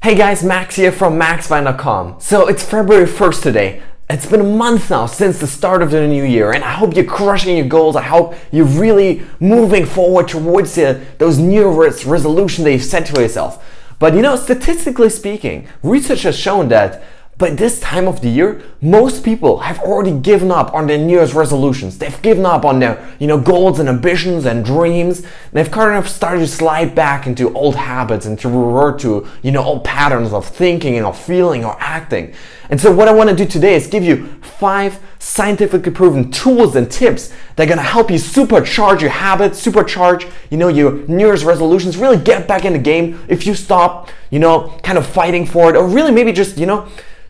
Hey guys, Max here from maxvine.com. So it's February 1st today. It's been a month now since the start of the new year, and I hope you're crushing your goals. I hope you're really moving forward towards those new resolutions that you've set to yourself. But statistically speaking, research has shown that by this time of the year, most people have already given up on their New Year's resolutions. They've given up on their, goals and ambitions and dreams. They've kind of started to slide back into old habits and to revert to, old patterns of thinking and of feeling or acting. And so what I want to do today is give you 5 scientifically proven tools and tips that are going to help you supercharge your habits, supercharge, your New Year's resolutions, really get back in the game if you stop, kind of fighting for it, or really maybe just,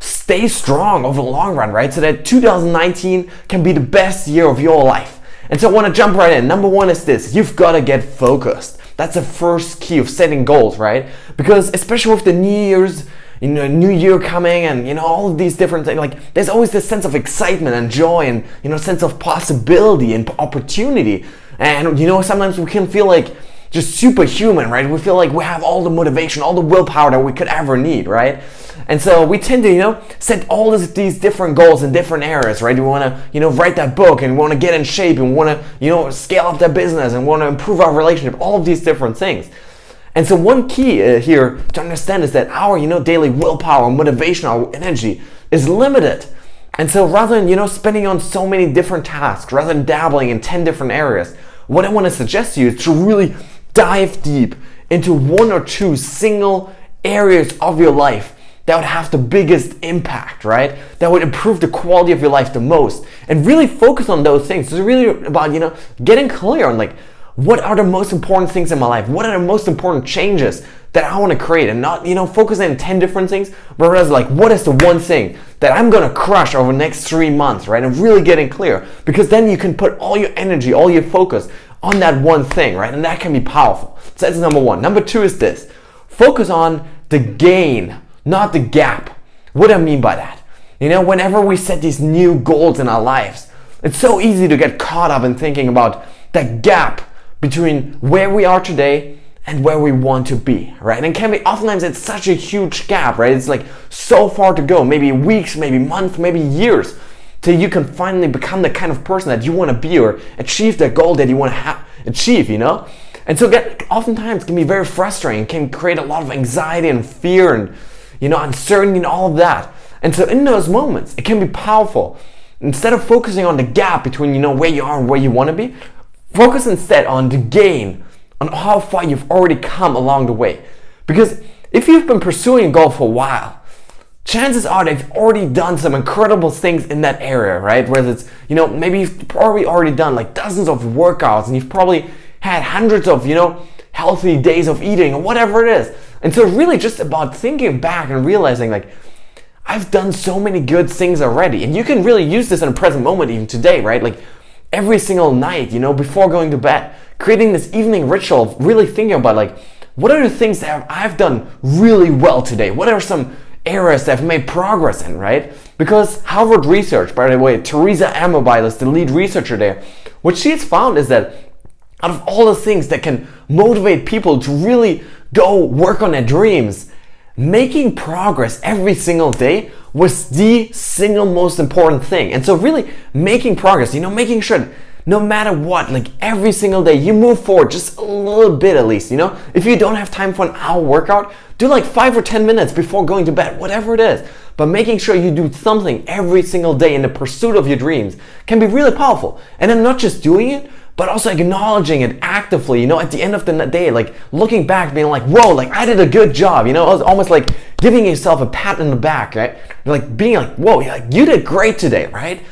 stay strong over the long run, right? So that 2019 can be the best year of your life. And so I want to jump right in. Number 1 is this: you've got to get focused. That's the first key of setting goals, right? Because especially with the new year coming and all of these different things, like there's always this sense of excitement and joy and sense of possibility and opportunity. And sometimes we can feel like just superhuman, right? We feel like we have all the motivation, all the willpower that we could ever need, right? And so we tend to, set all these different goals in different areas, right? We want to, write that book, and we want to get in shape, and we want to, scale up that business, and we want to improve our relationship, all of these different things. And so one key here to understand is that our, daily willpower, motivation, our energy is limited. And so rather than, spending on so many different tasks, rather than dabbling in 10 different areas, what I want to suggest to you is to really dive deep into 1 or 2 single areas of your life that would have the biggest impact, right? That would improve the quality of your life the most, and really focus on those things. It's really about, getting clear on what are the most important things in my life? What are the most important changes that I want to create? And not, focusing on 10 different things, but rather what is the one thing that I'm going to crush over the next 3 months, right? And really getting clear, because then you can put all your energy, all your focus on that one thing, right? And that can be powerful. So that's number 1. Number 2 is this: focus on the gain, not the gap. What do I mean by that? Whenever we set these new goals in our lives, it's so easy to get caught up in thinking about that gap between where we are today and where we want to be, right? And oftentimes it's such a huge gap, right? It's so far to go, maybe weeks, maybe months, maybe years, till you can finally become the kind of person that you want to be or achieve that goal that you want to achieve, And so oftentimes can be very frustrating, can create a lot of anxiety and fear and uncertainty and all of that. And so in those moments, it can be powerful. Instead of focusing on the gap between, where you are and where you want to be, focus instead on the gain, on how far you've already come along the way. Because if you've been pursuing a goal for a while, chances are that you've already done some incredible things in that area, right? Whether it's, maybe you've probably already done dozens of workouts, and you've probably had hundreds of, healthy days of eating or whatever it is. And so really just about thinking back and realizing I've done so many good things already. And you can really use this in a present moment even today, right? Every single night, before going to bed, creating this evening ritual of really thinking about what are the things that I've done really well today? What are some areas that I've made progress in, right? Because Harvard research, by the way, Teresa Amabile is the lead researcher there. What she's found is that out of all the things that can motivate people to really go work on their dreams, making progress every single day was the single most important thing. And so really making progress, making sure that no matter what, every single day you move forward just a little bit at least, If you don't have time for an hour workout, do 5 or 10 minutes before going to bed, whatever it is. But making sure you do something every single day in the pursuit of your dreams can be really powerful. And then not just doing it, but also acknowledging it actively, at the end of the day, looking back, being whoa, I did a good job, It was almost giving yourself a pat in the back, right? Being whoa, you did great today, right?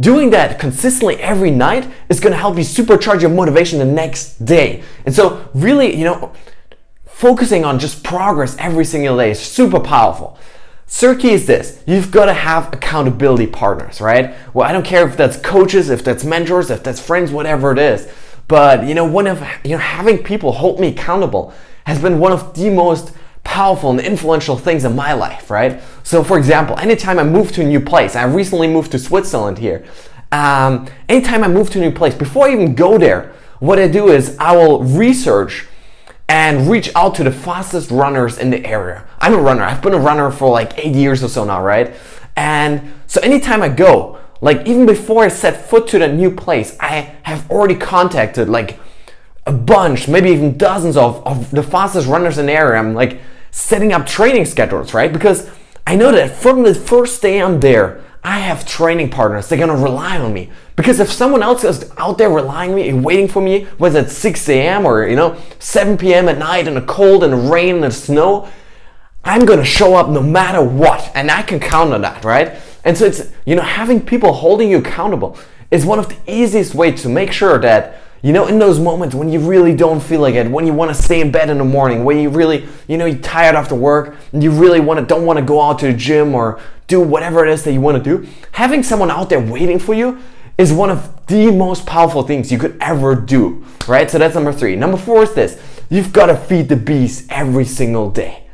Doing that consistently every night is going to help you supercharge your motivation the next day. And so really, focusing on just progress every single day is super powerful. Third key is this: you've got to have accountability partners, right? Well, I don't care if that's coaches, if that's mentors, if that's friends, whatever it is. But having people hold me accountable has been one of the most powerful and influential things in my life, right? So for example, anytime I move to a new place, I recently moved to Switzerland here. Anytime I move to a new place, before I even go there, what I do is I will research and reach out to the fastest runners in the area. I'm a runner. I've been a runner for like 8 years or so now, right? And so anytime I go, like even before I set foot to that new place, I have already contacted like a bunch, maybe even dozens of the fastest runners in the area. I'm like setting up training schedules, right? Because I know that from the first day I'm there, I have training partners. They're gonna rely on me. Because if someone else is out there relying on me and waiting for me, whether it's 6 a.m. or 7 p.m. at night in the cold and the rain and the snow, I'm gonna show up no matter what, and I can count on that, right? And so it's having people holding you accountable is one of the easiest ways to make sure that in those moments when you really don't feel like it, when you want to stay in bed in the morning, when you really, you're tired after work, and you really don't want to go out to the gym or do whatever it is that you want to do, having someone out there waiting for you is one of the most powerful things you could ever do, right? So that's number 3. Number 4 is this: you've got to feed the beast every single day.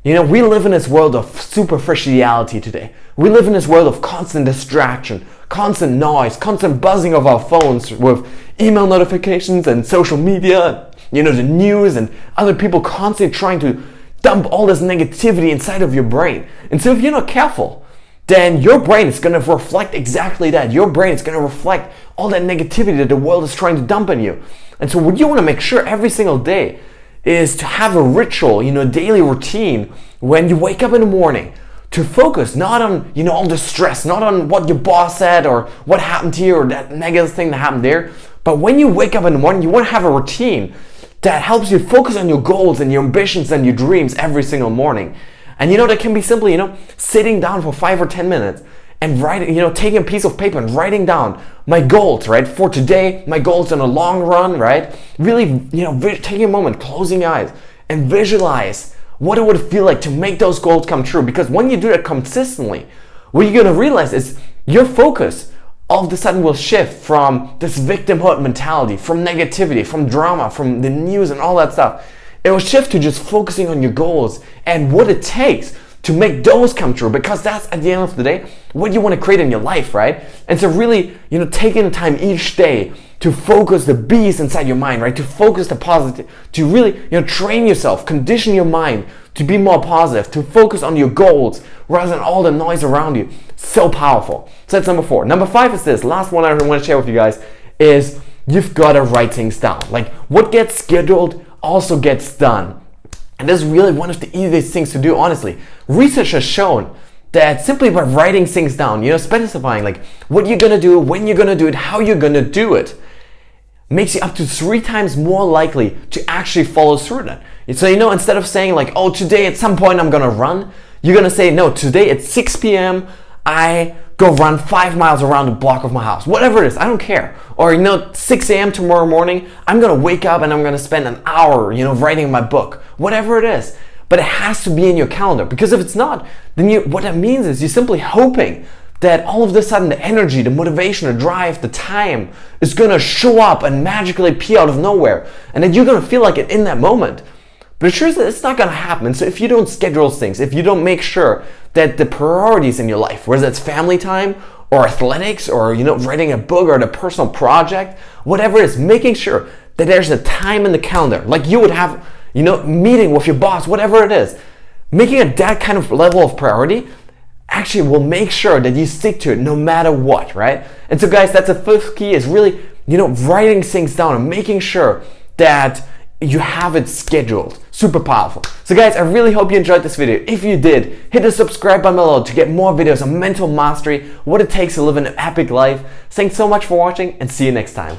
We live in this world of superficiality today. We live in this world of constant distraction, constant noise, constant buzzing of our phones with email notifications and social media, the news and other people constantly trying to dump all this negativity inside of your brain. And so if you're not careful, then your brain is going to reflect exactly that. Your brain is going to reflect all that negativity that the world is trying to dump on you. And so what you want to make sure every single day is to have a ritual, a daily routine when you wake up in the morning to focus not on, all the stress, not on what your boss said or what happened to you or that negative thing that happened there. But when you wake up in the morning, you want to have a routine that helps you focus on your goals and your ambitions and your dreams every single morning. And that can be simply, sitting down for 5 or 10 minutes and writing, taking a piece of paper and writing down my goals, right? For today, my goals in the long run, right? Really, taking a moment, closing your eyes and visualize what it would feel like to make those goals come true. Because when you do that consistently, what you're going to realize is your focus all of a sudden will shift from this victimhood mentality, from negativity, from drama, from the news and all that stuff. It will shift to just focusing on your goals and what it takes to make those come true, because that's at the end of the day what you want to create in your life, right? And so really, taking the time each day to focus the beast inside your mind, right? To focus the positive, to really, train yourself, condition your mind to be more positive, to focus on your goals rather than all the noise around you. So powerful. So that's number 4. Number 5 is this. Last one I want to share with you guys is you've got to write things down. Like what gets scheduled also gets done. And this is really one of the easiest things to do, honestly. Research has shown that simply by writing things down, specifying like what you're going to do, when you're going to do it, how you're going to do it, makes you up to 3 times more likely to actually follow through that. So, instead of saying like, oh, today at some point I'm going to run, you're going to say, no, today at 6 p.m. I go run 5 miles around the block of my house. Whatever it is, I don't care. Or, 6 a.m. tomorrow morning, I'm going to wake up and I'm going to spend an hour, writing my book. Whatever it is. But it has to be in your calendar. Because if it's not, then what that means is you're simply hoping that all of a sudden the energy, the motivation, the drive, the time is going to show up and magically appear out of nowhere. And that you're going to feel like it in that moment. But the truth is it's not going to happen. So if you don't schedule things, if you don't make sure that the priorities in your life, whether it's family time or athletics or writing a book or the personal project, whatever it is, making sure that there's a time in the calendar, like you would have, meeting with your boss, whatever it is, making it that kind of level of priority actually will make sure that you stick to it no matter what, right? And so guys, that's the 5th key, is really, writing things down and making sure that you have it scheduled. Super powerful. So guys, I really hope you enjoyed this video. If you did, hit the subscribe button below to get more videos on mental mastery, what it takes to live an epic life. Thanks so much for watching and see you next time.